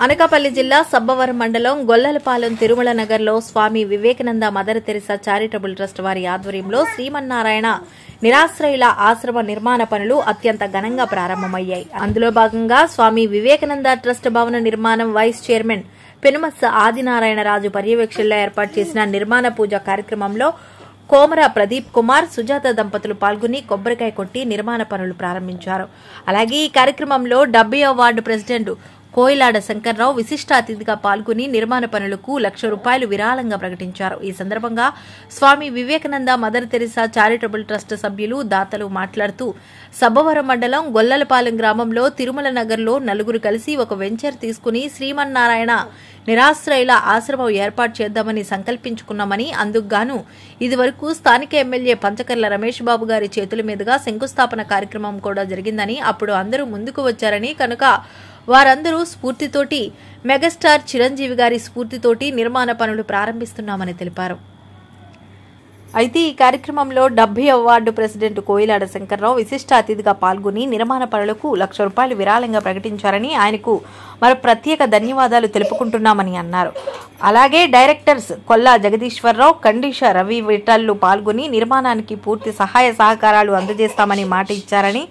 అనకాపల్లి జిల్లా సబ్బవరం మండలం గొల్లలపాలెం తిరుమల నగర్లో Swami Vivekananda Mother Teresa charitable trust వారి ఆధ్వర్యంలో శ్రీమన్నారాయణ నిరాశ్రయుల ఆశ్రమ నిర్మాణ పనులు అత్యంత ఘనంగా ప్రారంభమయ్యాయి. అందులో భాగంగా స్వామి వివేకానంద ట్రస్ట్ భవన నిర్మాణం వైస్ చైర్మన్ పెనుమత్స ఆదినారాయణరాజు పర్యవేక్షణలో ఏర్పాటు చేసిన నిర్మాణ పూజ కార్యక్రమంలో కోమర ప్రదీప్ కుమార్, సుజాత దంపతులు పాల్గొని కొబ్బరికాయ కొట్టి నిర్మాణ పనులు ప్రారంభించారు. అలాగే ఈ కార్యక్రమంలో 70వ వార్డు ప్రెసిడెంట్ కోయిలాడ శంకర్రావు విశిష్ట అతిథిగా పాల్గొని నిర్మాణ పనులకు ₹1,00,000 విరాళంగా ప్రకటించారు. ఈ సందర్భంగా Swami Vivekananda Mother Teresa charitable trust సభ్యులు, దాతలు మాట్లాడుతూ సబ్బవరం మండలం గొల్లలపాలెం గ్రామంలో తిరుమల నగర్లో నలుగురు కలిసి ఒక వెంచర్ తీసుకుని శ్రీమన్నారాయణ నిరాశ్రయుల ఆశ్రమం ఏర్పాటు చేద్దామని సంకల్పించుకున్నామని, అందుకుగాను ఇదివరకు స్థానిక ఎమ్మెల్యే పంచకర్ల రమేష్ బాబు గారి చేతుల మీదుగా శంకుస్థాపన కార్యక్రమం కూడా జరిగిందని, అప్పుడు అందరూ ముందుకు వచ్చారని, కనుక వారందరూ స్ఫూర్తితోటి మెగాస్టార్ చిరంజీవి గారి స్ఫూర్తితోటి నిర్మాణ పనులు ప్రారంభిస్తున్నామని తెలిపారు. అయితే ఈ కార్యక్రమంలో 70వ వార్డు ప్రెసిడెంట్ కోయిలాడ శంకర్రావు విశిష్ట అతిథిగా పాల్గొని నిర్మాణ పనులకు ₹1,00,000 విరాళంగా ప్రకటించారని, ఆయనకు మరో ప్రత్యేక ధన్యవాదాలు తెలుపుకుంటున్నామని అన్నారు. అలాగే డైరెక్టర్స్ కొల్లా జగదీశ్వరరావు, కండిష రవి విఠల్లు పాల్గొని నిర్మాణానికి పూర్తి సహాయ సహకారాలు అందజేస్తామని మాట ఇచ్చారని,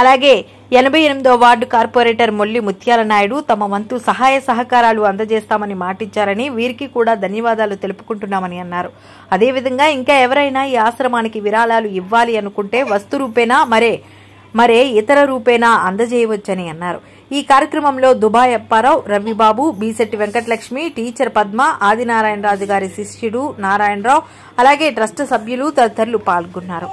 అలాగే 88వ వార్డు కార్పొరేటర్ మొల్లి ముత్యాల నాయుడు తమ వంతు సహాయ సహకారాలు అందజేస్తామని మాటిచ్చారని, వీరికి కూడా ధన్యవాదాలు తెలుపుకుంటున్నామని అన్నారు. అదేవిధంగా ఇంకా ఎవరైనా ఈ ఆశ్రమానికి విరాళాలు ఇవ్వాలి అనుకుంటే వస్తు రూపేనా మరే ఇతర రూపేనా అందజేయవచ్చని అన్నారు. ఈ కార్యక్రమంలో దుబాయ్ అప్పారావు, రవిబాబు, బీశెట్టి వెంకటలక్ష్మి, టీచర్ పద్మ, ఆదినారాయణరాజు గారి శిష్యుడు నారాయణరావు, అలాగే ట్రస్ట్ సభ్యులు తదితరులు పాల్గొన్నారు.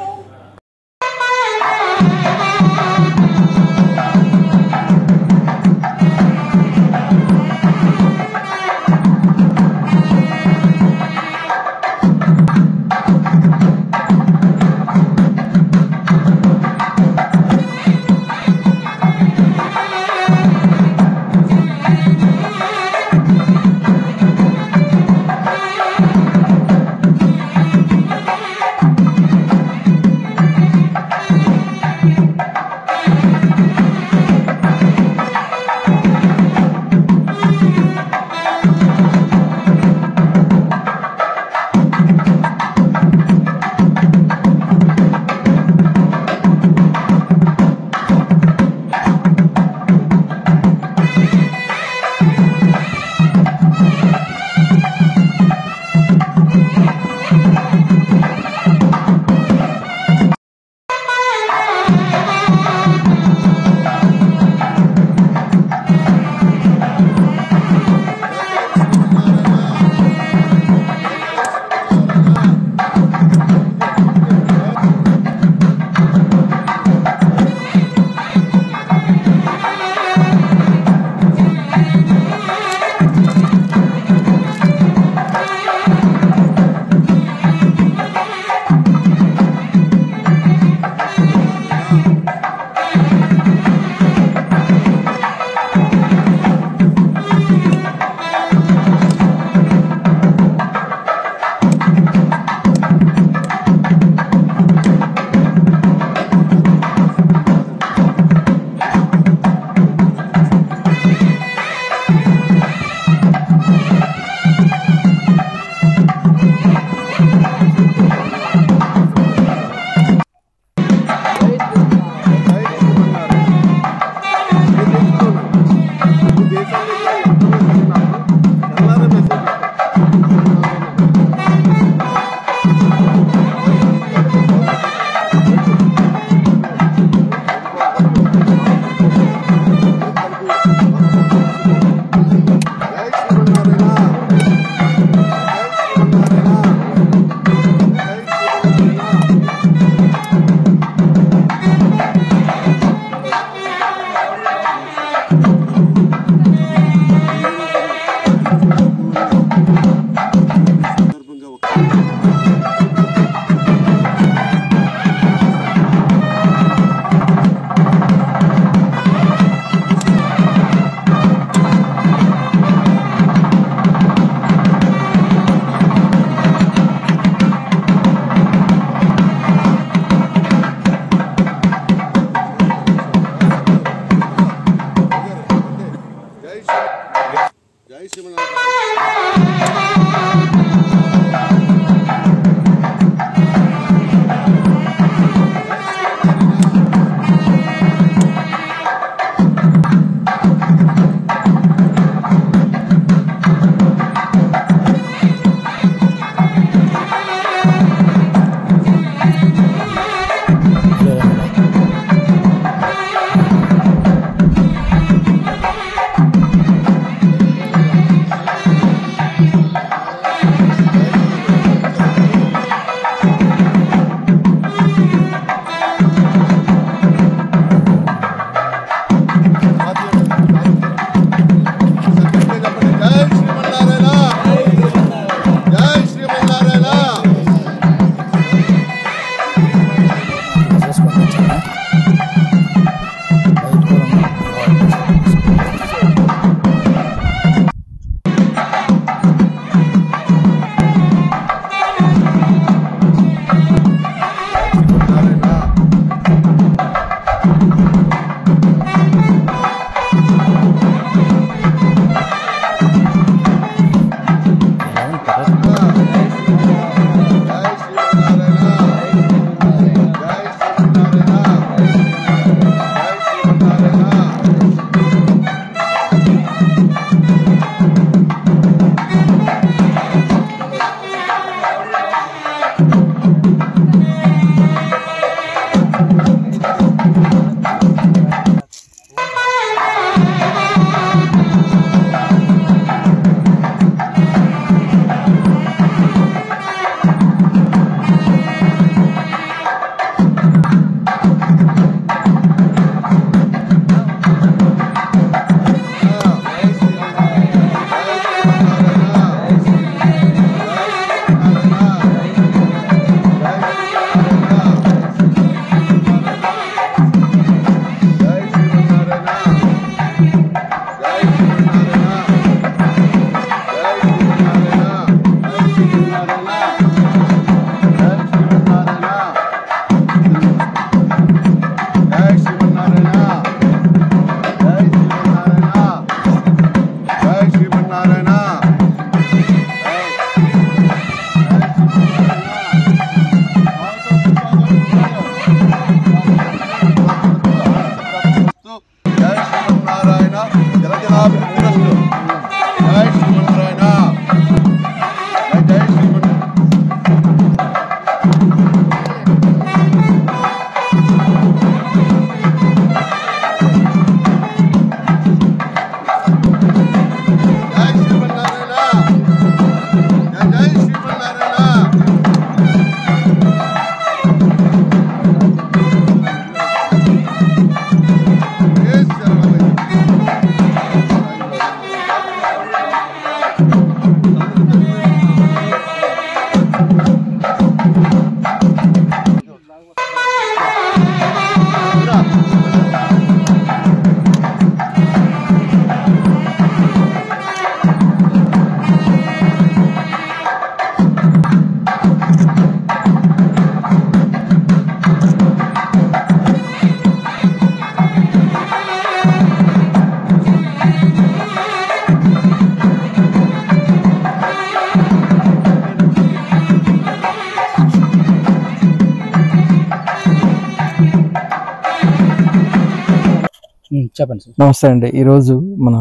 చెప్పండి సార్. నమస్తే అండి. ఈరోజు మన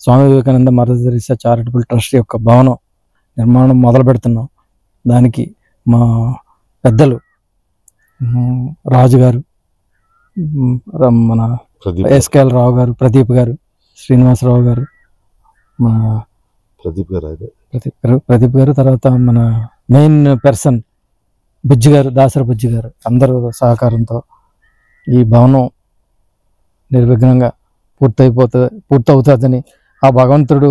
Swami Vivekananda Mother Teresa charitable trust యొక్క భవనం నిర్మాణం మొదలు పెడుతున్నాం. దానికి మా పెద్దలు రాజు గారు, మన ఎస్కేఎల్ రావు గారు, ప్రదీప్ గారు, శ్రీనివాసరావు గారు, మన ప్రదీప్ గారు, తర్వాత మన మెయిన్ పర్సన్ బుజ్జి గారు, దాసర బుజ్జి గారు, అందరూ సహకారంతో ఈ భవనం నిర్విఘ్నంగా పూర్తవుతుందని, ఆ భగవంతుడు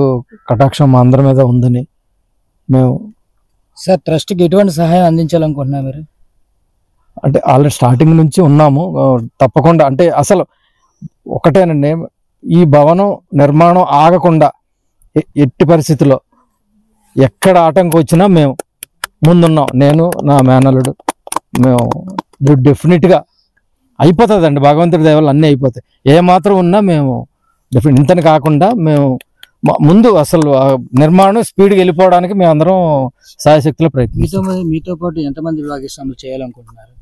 కటాక్షం మా అందరి మీద ఉందని మేము సార్ ట్రస్ట్కి ఎటువంటి సహాయం అందించాలనుకుంటున్నారు మీరు? అంటే ఆల్రెడీ స్టార్టింగ్ నుంచి ఉన్నాము. తప్పకుండా అంటే అసలు ఒకటేనండి, ఈ భవనం నిర్మాణం ఆగకుండా ఎట్టి పరిస్థితుల్లో ఎక్కడ ఆటంకం వచ్చినా మేము ముందున్నాం. నేను, నా మేనల్లుడు, మేము డెఫినెట్గా అయిపోతుందండి. భగవంతుడి దయ వల్ల అన్నీ అయిపోతాయి. ఏమాత్రం ఉన్నా మేము డెఫినెట్ ఇంతని కాకుండా మేము ముందు అసలు నిర్మాణం స్పీడ్గా వెళ్ళిపోవడానికి మేము అందరం సాయశక్తిలో ప్రయత్నిస్తాం. మీతో పాటు ఎంతమంది భాగస్వాములు చేయాలనుకుంటున్నారు?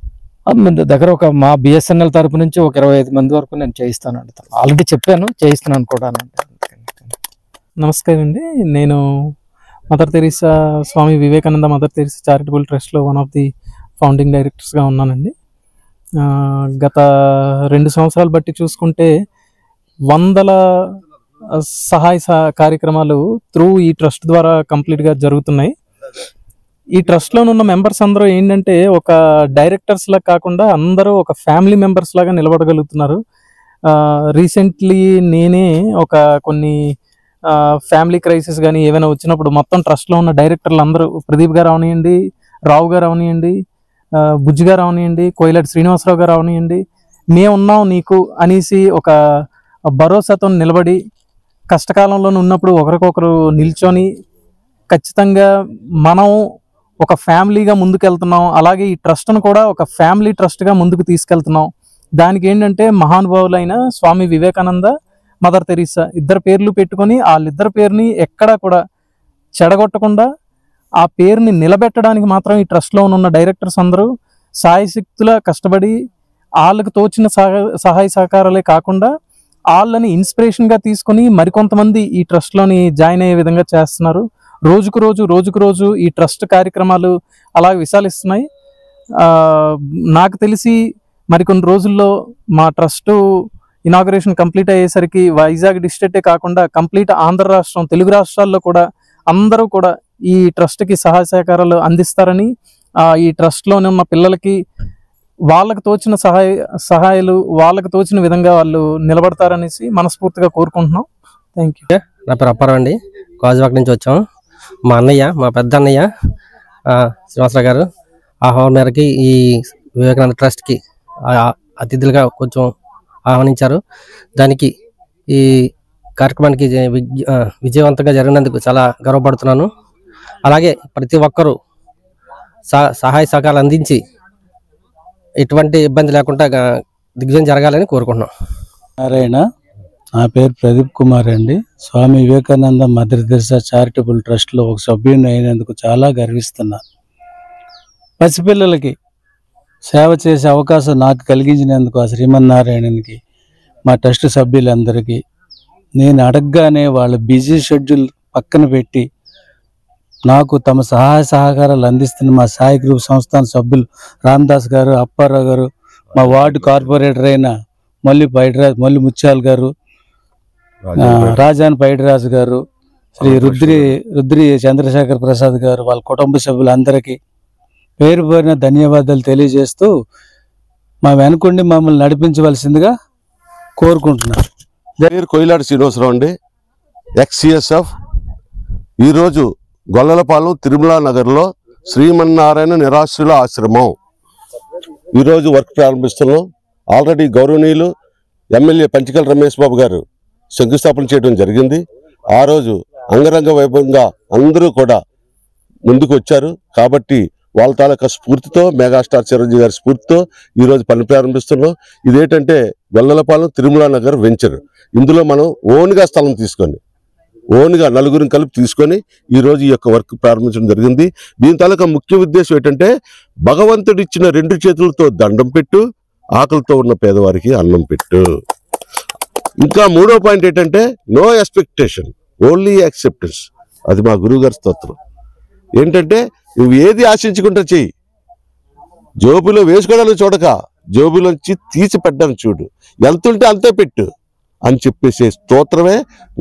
దగ్గర ఒక మా బిఎస్ఎన్ఎల్ తరపు నుంచి ఒక 25 మంది వరకు నేను చేయిస్తాను అంటాను. ఆల్రెడీ చెప్పాను, చేయిస్తున్నాను కూడా. నమస్కారం అండి. నేను Mother Teresa, Swami Vivekananda Mother Teresa charitable ట్రస్ట్లో వన్ ఆఫ్ ది ఫౌండింగ్ డైరెక్టర్స్గా ఉన్నానండి. గత 2 సంవత్సరాలు బట్టి చూసుకుంటే వందల సహాయ కార్యక్రమాలు త్రూ ఈ ట్రస్ట్ ద్వారా కంప్లీట్గా జరుగుతున్నాయి. ఈ ట్రస్ట్లో ఉన్న మెంబర్స్ అందరూ ఏంటంటే ఒక డైరెక్టర్స్ లా కాకుండా అందరూ ఒక ఫ్యామిలీ మెంబర్స్ లాగా నిలబడగలుగుతున్నారు. రీసెంట్లీ నేనే ఒక కొన్ని ఫ్యామిలీ క్రైసిస్ కానీ ఏమైనా వచ్చినప్పుడు మొత్తం ట్రస్ట్లో ఉన్న డైరెక్టర్లు అందరూ, ప్రదీప్ గారు అవనియండి, రావు గారు అవనియండి, బుజ్జి గారు అవనియండి, కోయిలటి శ్రీనివాసరావు గారు అవనియండి, మేము ఉన్నాం నీకు అనేసి ఒక భరోసాతో నిలబడి కష్టకాలంలో ఉన్నప్పుడు ఒకరికొకరు నిల్చొని ఖచ్చితంగా మనం ఒక ఫ్యామిలీగా ముందుకెళ్తున్నాం. అలాగే ఈ ట్రస్ట్ను కూడా ఒక ఫ్యామిలీ ట్రస్ట్గా ముందుకు తీసుకెళ్తున్నాం. దానికి ఏంటంటే మహానుభావులైన స్వామి వివేకానంద, మదర్ తెరీసా ఇద్దరు పేర్లు పెట్టుకొని వాళ్ళిద్దరు పేరుని ఎక్కడా కూడా చెడగొట్టకుండా ఆ పేరుని నిలబెట్టడానికి మాత్రం ఈ ట్రస్ట్లో ఉన్న డైరెక్టర్స్ అందరూ సాయశక్తులా కష్టపడి వాళ్ళకు తోచిన సహాయ సహకారాలే కాకుండా వాళ్ళని ఇన్స్పిరేషన్గా తీసుకొని మరికొంతమంది ఈ ట్రస్ట్లోని జాయిన్ అయ్యే విధంగా చేస్తున్నారు. రోజుకు రోజు ఈ ట్రస్ట్ కార్యక్రమాలు అలా విశాలిస్తున్నాయి. నాకు తెలిసి మరికొన్ని రోజుల్లో మా ట్రస్టు ఇనాగరేషన్ కంప్లీట్ అయ్యేసరికి వైజాగ్ డిస్ట్రిక్టే కాకుండా కంప్లీట్ ఆంధ్ర రాష్ట్రం, తెలుగు రాష్ట్రాల్లో కూడా అందరూ కూడా ఈ ట్రస్ట్కి సహాయ సహకారాలు అందిస్తారని, ఈ ట్రస్ట్లోనే ఉన్న పిల్లలకి వాళ్ళకు తోచిన సహాయాలు వాళ్ళకు తోచిన విధంగా వాళ్ళు నిలబడతారనేసి మనస్ఫూర్తిగా కోరుకుంటున్నాం. Thank you. నా పేరు అప్పారావు అండి. గాజువాక నుంచి వచ్చాం. మా అన్నయ్య, మా పెద్ద అన్నయ్య శ్రీనివాసరావు గారు ఆహ్వానం మేరకి ఈ వివేకానంద ట్రస్ట్కి అతిథులుగా కొంచెం ఆహ్వానించారు. దానికి ఈ కార్యక్రమానికి విజయవంతంగా జరిగినందుకు చాలా గర్వపడుతున్నాను. అలాగే ప్రతి ఒక్కరూ సహాయ సహకారాలు అందించి ఎటువంటి ఇబ్బంది లేకుండా దిగ్విజయం జరగాలని కోరుకుంటున్నాం. నారాయణ, నా పేరు ప్రదీప్ కుమార్ అండి. స్వామి వివేకానంద మదర్ తెరీసా చారిటబుల్ ట్రస్ట్లో ఒక సభ్యుని అయినందుకు చాలా గర్విస్తున్నా. పసిపిల్లలకి సేవ చేసే అవకాశం నాకు కలిగించినందుకు ఆ శ్రీమన్నారాయణనికి, మా ట్రస్ట్ సభ్యులందరికీ నేను అడగగానే వాళ్ళ బిజీ షెడ్యూల్ పక్కన పెట్టి నాకు తమ సహాయ సహకారాలు అందిస్తున్న మా సాయి గ్రూప్ సంస్థాన సభ్యులు రామదాస్ గారు, అప్పారావు గారు, మా వార్డు కార్పొరేటర్ అయిన మల్లి ముత్యాల్ గారు, రాజాన్ పైడిరాజు గారు, శ్రీ రుద్రి చంద్రశేఖర్ ప్రసాద్ గారు, వాళ్ళ కుటుంబ సభ్యులందరికీ పేరు పేరున ధన్యవాదాలు తెలియజేస్తూ మా వెనుకుండి మమ్మల్ని నడిపించవలసిందిగా కోరుకుంటున్నారు. పేరు కోయిలాటి శ్రీనివాసరావు అండి, ఎక్స్సిఎస్ఎఫ్. ఈరోజు గొల్లలపాలెం తిరుమల నగర్లో శ్రీమన్నారాయణ నిరాశ్రుల ఆశ్రమం ఈరోజు వర్క్ ప్రారంభిస్తున్నాం. ఆల్రెడీ గౌరవనీయులు ఎమ్మెల్యే పంచకల్ రమేష్ బాబు గారు శంకుస్థాపన చేయడం జరిగింది. ఆ రోజు అంగరంగ వైభవంగా అందరూ కూడా ముందుకు వచ్చారు. కాబట్టి వాళ్ళ తాలూకా స్ఫూర్తితో, మెగాస్టార్ చిరంజీవి గారి స్ఫూర్తితో ఈరోజు పని ప్రారంభిస్తున్నాం. ఇదేంటంటే గొల్లలపాలెం తిరుమల నగర్ వెంచర్. ఇందులో మనం ఓన్గా స్థలం తీసుకొని, ఓన్గా నలుగురిని కలిపి తీసుకొని ఈరోజు ఈ యొక్క వర్క్ ప్రారంభించడం జరిగింది. దీని తాలూకా ముఖ్య ఉద్దేశం ఏంటంటే భగవంతుడు ఇచ్చిన 2 చేతులతో దండం పెట్టు, ఆకలితో ఉన్న పేదవారికి అన్నం పెట్టు. ఇంకా మూడో పాయింట్ ఏంటంటే నో ఎక్స్పెక్టేషన్, ఓన్లీ యాక్సెప్టెన్స్. అది మా గురువుగారి స్తోత్రం. ఏంటంటే నువ్వు ఏది ఆశించుకుంటా చెయ్యి, జోబులో వేసుకోవడానికి చూడక జోబులోంచి తీసి పెట్టడానికి చూడు, ఎంత ఉంటే అంతే పెట్టు అని చెప్పేసే స్తోత్రమే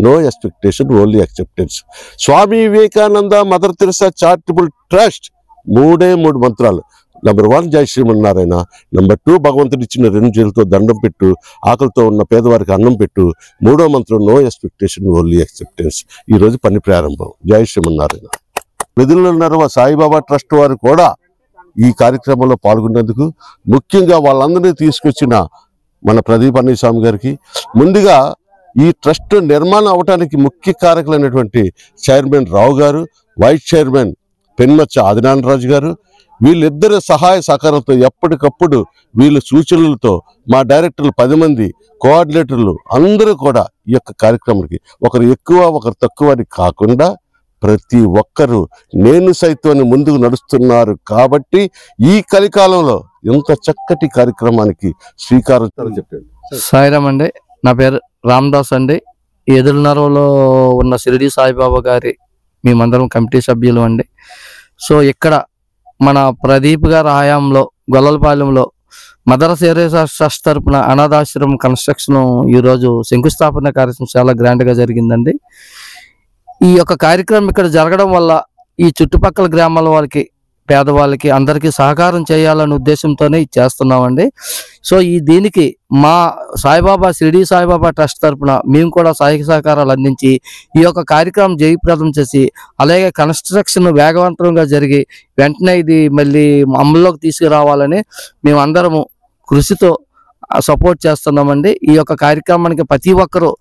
no expectation only acceptance. Swami Vivekananda Mother Teresa charitable trust 3 మంత్రాలు. నెంబర్ 1 జై శ్రీమన్నారాయణ. నెంబర్ 2 భగవంతుడు ఇచ్చిన 2 చేతులతో దండం పెట్టు, ఆకలితో ఉన్న పేదవారికి అన్నం పెట్టు. 3వ మంత్రం నో ఎక్స్పెక్టేషన్ ఓన్లీ యాక్సెప్టెన్స్. ఈరోజు పని ప్రారంభం. జై శ్రీమన్నారాయణ. వెదురులో ఉన్న సాయిబాబా ట్రస్ట్ వారు కూడా ఈ కార్యక్రమంలో పాల్గొన్నందుకు, ముఖ్యంగా వాళ్ళందరినీ తీసుకొచ్చిన మన ప్రదీప్ అన్నయ్య స్వామి గారికి, ముందుగా ఈ ట్రస్ట్ నిర్మాణం అవడానికి ముఖ్య కారకులైనటువంటి చైర్మన్ రావు గారు, వైస్ చైర్మన్ పెన్మచ్చ ఆదినారాయణరాజు గారు, వీళ్ళిద్దరు సహాయ సహకారంతో ఎప్పటికప్పుడు వీళ్ళ సూచనలతో మా డైరెక్టర్లు 10 మంది, కోఆర్డినేటర్లు అందరూ కూడా ఈ యొక్క కార్యక్రమానికి ఒకరు ఎక్కువ ఒకరు తక్కువ అని కాకుండా ప్రతి ఒక్కరూ నేను సైతం ముందుకు నడుస్తున్నారు. కాబట్టి ఈ కలికాలంలో ఇంత చక్కటి కార్యక్రమానికి శ్రీకారం చెప్పాడు. సాయిరామ్ అండి, నా పేరు రామదాస్ అండి. ఎదురునరవలో ఉన్న షిరిడి సాయిబాబా గారి మేమందరం కమిటీ సభ్యులు అండి. సో ఇక్కడ మన ప్రదీప్ గారి హయాంలో గొల్లలపాలెంలో మదర్ తెరెసా ట్రస్ట్ తరపున అనాథాశ్రమం కన్స్ట్రక్షన్ ఈరోజు శంకుస్థాపన కార్యక్రమం చాలా గ్రాండ్గా జరిగిందండి. ఈ యొక్క కార్యక్రమం ఇక్కడ జరగడం వల్ల ఈ చుట్టుపక్కల గ్రామాల వాళ్ళకి, పేదవాళ్ళకి అందరికీ సహకారం చేయాలనే ఉద్దేశంతోనే ఇది చేస్తున్నామండి. సో దీనికి మా సాయిబాబా షిరిడి సాయిబాబా ట్రస్ట్ తరపున మేము కూడా సహాయక సహకారాలు అందించి ఈ యొక్క కార్యక్రమం జయప్రదం చేసి, అలాగే కన్స్ట్రక్షన్ వేగవంతంగా జరిగి వెంటనే ఇది మళ్ళీ అమల్లోకి తీసుకురావాలని మేము అందరము కృషితో సపోర్ట్ చేస్తున్నామండి. ఈ యొక్క కార్యక్రమానికి ప్రతి ఒక్కరూ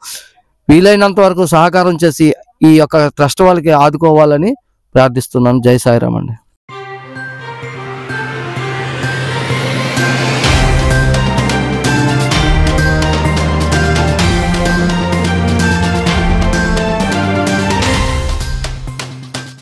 వీలైనంత వరకు సహకారం చేసి ఈ యొక్క ట్రస్ట్ వాళ్ళకి ఆదుకోవాలని ప్రార్థిస్తున్నాను. జై సాయిరామ్ అండి.